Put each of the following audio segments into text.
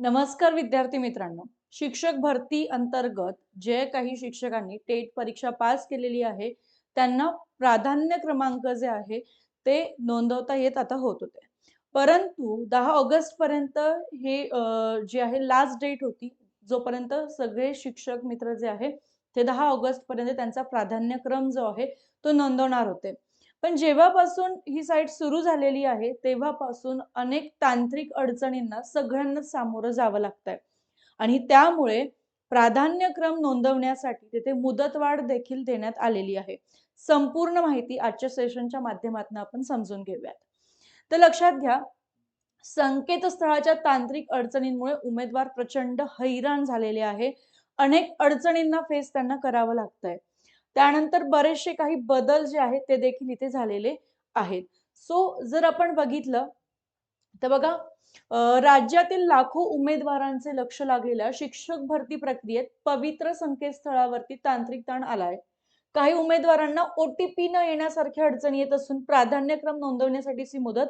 नमस्कार विद्यार्थी मित्रांनो. शिक्षक भरती अंतर्गत जे काही शिक्षकांनी टेट परीक्षा पास केलेली आहे, त्यांना प्राधान्य क्रमांक जे आहे ते नोंदवता येत आता होत होते. परंतु 10 ऑगस्ट पर्यंत हे जे आहे लास्ट डेट होती. जोपर्यंत सगळे शिक्षक मित्र जे आहे ते 10 ऑगस्ट पर्यंत त्यांचा प्राधान्यक्रम जो आहे तो नोंदवणार होते. पण जेव्हापासून ही साईट सुरू झालेली आहे, तेव्हापासून अनेक तांत्रिक अडचणींना सगळ्यांनाच सामोरं जावं लागतंय. आणि त्यामुळे प्राधान्यक्रम नोंदवण्यासाठी तिथे मुदतवाढ देखील देण्यात आलेली आहे. संपूर्ण माहिती आजच्या सेशनच्या माध्यमातून आपण समजून घेऊयात. तर लक्षात घ्या, संकेतस्थळाच्या तांत्रिक अडचणींमुळे उमेदवार प्रचंड हैराण झालेले आहे. अनेक अडचणींना फेस त्यांना करावं लागतंय. त्यानंतर बरेचसे काही बदल जे आहेत ते देखील इथे झालेले आहेत. सो जर आपण बघितलं तर बघा, राज्यातील लाखो उमेदवारांचे लक्ष लागलेल्या शिक्षक भरती प्रक्रियेत पवित्र संकेतस्थळावरती तांत्रिक ताण आलाय. काही उमेदवारांना OTP न येण्यासारख्या अडचणी येत असून प्राधान्यक्रम नोंदवण्यासाठीची मुदत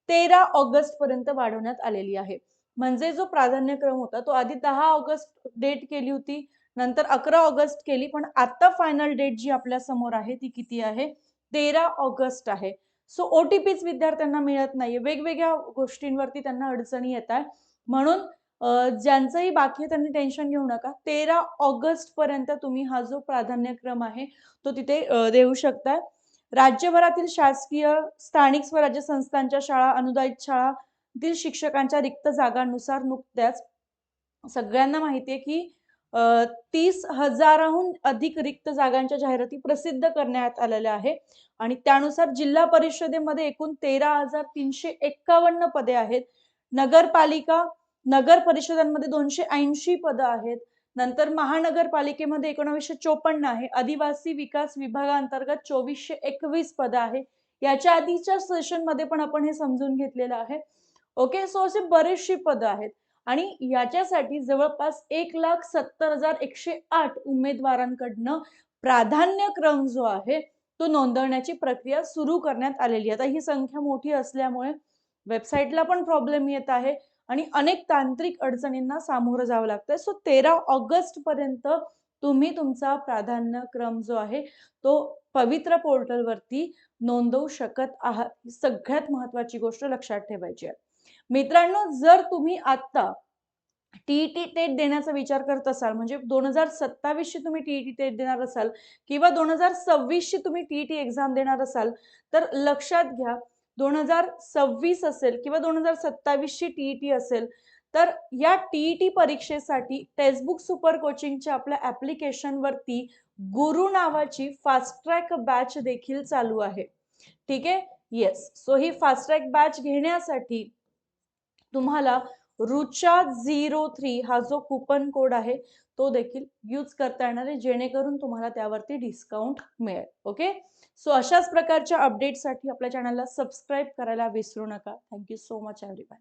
13 ऑगस्ट पर्यंत वाढवण्यात आलेली आहे. म्हणजे जो प्राधान्यक्रम होता तो आधी 10 ऑगस्ट डेट केली होती, नंतर 11 ऑगस्ट केली, पण आता फायनल डेट जी आपल्या समोर आहे ती किती आहे? 13 ऑगस्ट आहे. सो OTPच विद्यार्थ्यांना मिळत नाहीये. वेगवेगळ्या गोष्टींवरती त्यांना अडचणी येताय. म्हणून ज्यांचंही बाकी आहे त्यांनी टेन्शन घेऊ नका. 13 ऑगस्ट पर्यंत तुम्ही हा जो प्राधान्यक्रम आहे तो तिथे देऊ शकता. राज्यभरातील शासकीय, स्थानिक स्वराज्य संस्थांच्या शाळा, अनुदानित शाळांतील शिक्षकांच्या रिक्त जागांनुसार नुकत्याच सगळ्यांना माहिती आहे की 30,000हून अधिक रिक्त जागांच्या जाहिराती प्रसिद्ध करण्यात आलेल्या आहे आणि त्यानुसार जिल्हा परिषदेमध्ये एकूण 13,351 पदे आहेत. नगरपालिका, नगर परिषदांमध्ये 280 पदं आहेत. नंतर महानगरपालिकेमध्ये 1954 आहे. आदिवासी विकास विभागाअंतर्गत 2421 पदं आहे. याच्या आधीच्या सेशनमध्ये पण आपण हे समजून घेतलेलं आहे. ओके, सो असे बरेचशी पदं आहेत आणि याच्यासाठी जवळपास 1,70,108 उमेदवारांकडनं प्राधान्यक्रम जो आहे तो नोंदवण्याची प्रक्रिया सुरू करण्यात आलेली आहे. आता ही संख्या मोठी असल्यामुळे वेबसाईटला पण प्रॉब्लेम येत आहे आणि अनेक तांत्रिक अडचणींना सामोरं जावं लागतंय. सो 13 ऑगस्ट पर्यंत तुम्ही तुमचा प्राधान्यक्रम जो आहे तो पवित्र पोर्टलवरती नोंदवू शकत आहात. ही सगळ्यात महत्वाची गोष्ट लक्षात ठेवायची आहे. मित्रांनो, जर तुम्ही आता टीईटी टेट देण्याचा विचार करत असाल, म्हणजे 2027 ची तुम्ही टीईटी टेट देणार असाल किंवा 2026 ची तुम्ही टीईटी एक्झाम देणार असाल, तर लक्षात घ्या, 2026 असेल किंवा 2027 ची टीईटी असेल, तर या टीईटी परीक्षेसाठी टेक्स्टबुक सुपर कोचिंगच्या आपल्या ॲप्लिकेशनवरती गुरु नावाची फास्ट ट्रॅक बॅच देखील चालू आहे. ठीक आहे? येस. सो ही फास्ट ट्रॅक बॅच घेण्यासाठी तुम्हाला रुचा03 हा जो कूपन कोड आहे तो देखील यूज करता येणार आहे, जेणेकरून तुम्हाला त्यावरती डिस्काउंट मिळेल. ओके, सो अशाच प्रकारच्या अपडेटसाठी आपल्या चॅनलला सबस्क्राईब करायला विसरू नका. Thank you so much everyone.